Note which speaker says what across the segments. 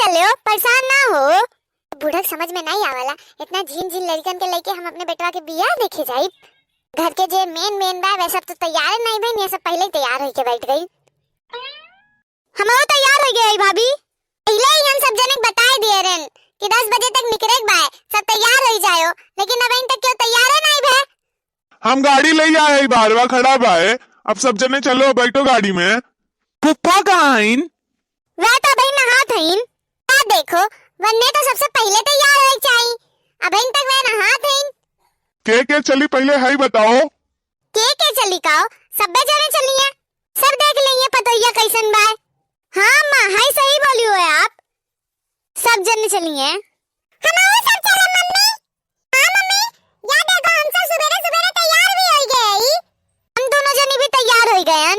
Speaker 1: चले हो, परेशान ना हो। बुढ़क समझ में नहीं आवाला, इतना झीन झीन लड़कन के लेके हम अपने बेटवा के बियाह देखे जाई। घर के जे मेन बा वैसा तो तैयार नहीं भई, ये सब पहले ही तैयार होके बैठ गई। हमहू तैयार हो गए भाभी, पहले ही हम सब जने बताए दिए रन कि 10 बजे तक निकले बाय, सब तैयार हो जाओ, लेकिन अब तक क्यों तैयार है नहीं भे।
Speaker 2: हम गाड़ी ले आए, बारवा खड़ा बाय, अब सब जने चलो बैठो गाड़ी में। पुप्पा कहाँ आइन?
Speaker 1: वह तो भाई नहा थईन। आ देखो, वन्ने तो सबसे पहले तैयार हो चाहिए, अब तक वह नहा थईन।
Speaker 2: के चली पहले है बताओ।
Speaker 1: के चली काओ, सबे जने चलिए, सब देख लेंगे पतोहिया कैसन बाय। हाँ माँ, हाय सही बोली हो आप, सब जने चलिए। हम सब चले मम्मी। हाँ मम्मी, या देखो हम सब सुबेरे सुबेरे तैयार भी हो गए। हम दोनों जने भी तैयार हो गए।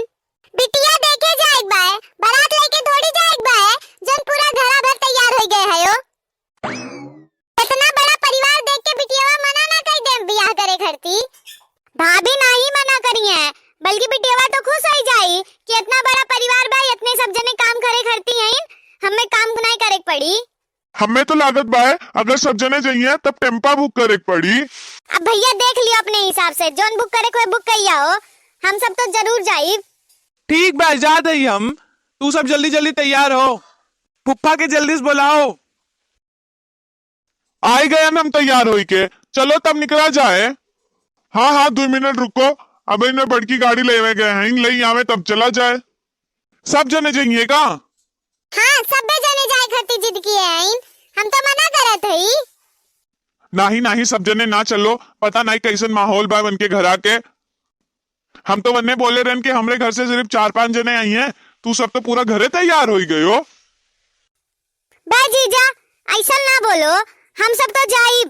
Speaker 1: बिटिया देखे जाए बाय, बारात लेके थोड़ी जाए बाय, जन पूरा घरा भर तैयार हो गए है। इतना बड़ा परिवार देख के बिटिया मना ना कर दे बियाह करे खरती। भाभी नहीं मना करी है, बल्कि बिटिया तो खुश हो जाई कि इतना बड़ा परिवार बा, इतने सब जने काम करे करती हैं, हमें काम नहीं करे पड़ी।
Speaker 2: हमें तो लागत बाय अगर सब जने चाहिए तब टेम्पा बुक करे पड़ी।
Speaker 1: अब भैया देख लियो अपने हिसाब से, जोन बुक करे कोई बुक करिया हो, हम सब तो जरूर जाई।
Speaker 3: ठीक बा, जा दई हम, तू सब जल्दी जल्दी तैयार हो, पुप्पा के जल्दी से बुलाओ।
Speaker 2: आए गए हम तैयार हो के, चलो तब निकला जाए। हाँ हाँ 2 मिनट रुको, अब इन्हें बड़की गाड़ी ले गए हैं, ले आवे तब चला जाए। सब जने चाहिए का?
Speaker 1: हाँ सब जने जाए खरती जिद की है, हम तो मना करत हई।
Speaker 2: नहीं नहीं सब जने ना चलो, पता नहीं कैसन माहौल बा बन के घर आके। हम तो वन्ने बोले रहन कि हमरे घर से सिर्फ 4-5 जने आई हैं, तू सब तो पूरा घरे तैयार हो गए हो।
Speaker 1: बे जीजा ऐसा ना बोलो, हम सब तो जाई।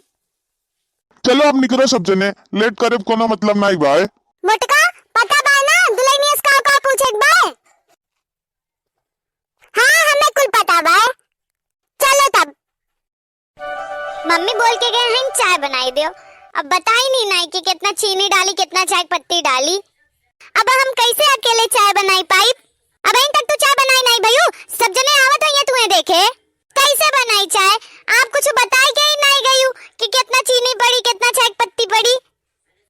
Speaker 2: चलो अब निकलो सब जने, लेट करे कोनो मतलब नहीं बाय।
Speaker 1: मोटका पता बा ना दुल्हनिया का पूछे बाय। हाँ हमें कुल पता बा, चलो तब। मम्मी बोल के गए हैं चाय बनाई दियो, अब बताई नहीं कि कितना चीनी डाली कितना चाय पत्ती डाली। अब हम कैसे अकेले चाय बनाई पाई? अब इन तक तो चाय बनाई नहीं भैया, सब जने आवत है तुम्हें देखे कैसे बनाई चाय। आप कुछ बताई के ही नहीं गई कि कितना चीनी पड़ी कितना चाय पत्ती पड़ी।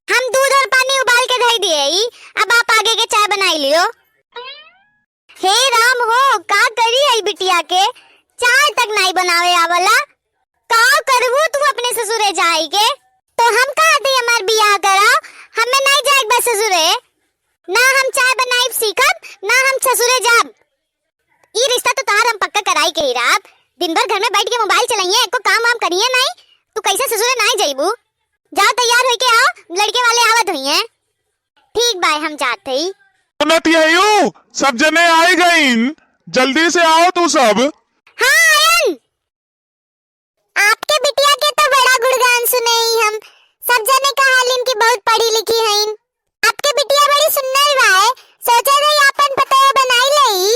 Speaker 1: हम दूध और पानी उबाल के धई दिए ही, अब आप आगे के चाय बनाई लियो। हे राम हो, का करी है बिटिया के, चाय तक नहीं बनावे आवला। का करबू तू अपने ससुरे जाई के, तो हम कहते हमार बियाह करा, हमें नहीं जाए बस ससुरे। ना हम चाय बनाई सीखब, ना हम ससुरे जाब। ये रिश्ता तो तार हम पक्का कराई के ही रात, दिन भर घर में बैठ के मोबाइल चलाइए, एको काम वाम करिए नहीं, तू कैसे ससुरे नहीं जाइबू। जाओ तैयार होके आओ, लड़के वाले आवत हुई हैं। ठीक बाय, हम जाते ही।
Speaker 2: सब जने आए गए, जल्दी से आओ तू सब।
Speaker 1: हाँ आयन, आपके बिटिया के तो बड़ा गुणगान सुने ही हम, सब जने कहा इनकी बहुत पढ़ी लिखी है। आपके बिटिया बड़ी सुंदर बा, सोचे थे अपन पता बनाई लई।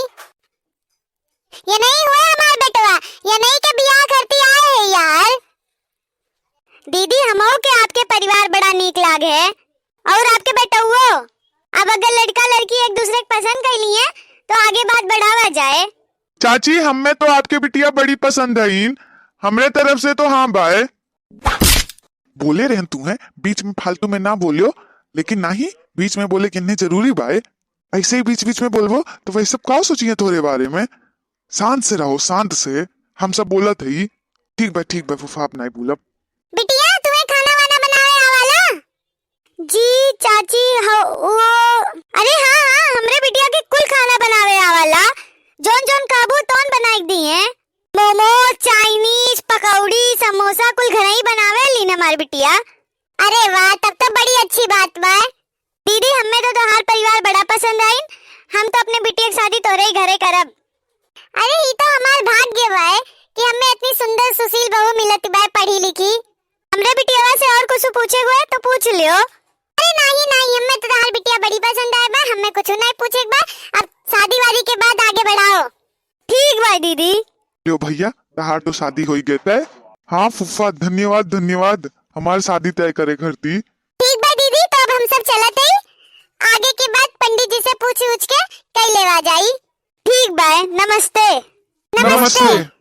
Speaker 1: ये नहीं हुआ हमार बेटवा, ये नहीं के बियाह करती आए है यार। दीदी हमो के आपके परिवार बड़ा नीक लागे है, और आपके बेटा हुआ। अब अगर लड़का लड़की एक दूसरे को पसंद कर लिए तो आगे बात बढ़ावा जाए।
Speaker 2: चाची हमें तो आपके बिटिया बड़ी पसंद है, हमरे तरफ से तो हाँ बाय। बोले रहन तू है, बीच में फालतू में ना बोलियो, लेकिन नहीं बीच में बोले किन्ने जरूरी बाय। ऐसे ही बीच बीच में बोलबो तो वही सब का सोचिए तोरे बारे में। शांत से रहो, शांत से, हम सब बोलत है। ठीक बा फूफा, आप नहीं बोलब।
Speaker 1: बिटिया तुम्हें खाना वाना बनावे आवाला? जी चाची हो वो, अरे हाँ हमरे बिटिया के कुल खाना बनावे आवाला, जोन जोन काबू तोन बनाई दी है। मोमो, चाइनीज, पकौड़ी, समोसा कुल घर ही बनावे ली ना हमारी बिटिया। अरे वाह, तब तो बड़ी अच्छी बात बा। दीदी हमें तो हर परिवार बड़ा पसंद आई, हम तो अपने बिटिया की शादी तोरे ही घरे करब। अरे ये तो हमार भाग्य बा कि हमें इतनी सुंदर सुशील बहू मिलत बा, पढ़ी लिखी। हमरे बिटिया से और कुछ पूछे हुए तो पूछ लियो। अरे नहीं हमें तो हर बिटिया बड़ी पसंद आए बा, हमें कुछ नहीं पूछे बा। अब शादी वादी के बाद आगे बढ़ाओ। ठीक बा दीदी।
Speaker 2: लो भैया, तहार तो शादी हो गए। हाँ फूफा, धन्यवाद हमारी शादी तय करे करती।
Speaker 1: ठीक बा दीदी, तो अब हम सब चलते ही, आगे की बात पंडित जी से पूछ के कई लेवा जाई। ठीक बा, नमस्ते।
Speaker 2: नमस्ते।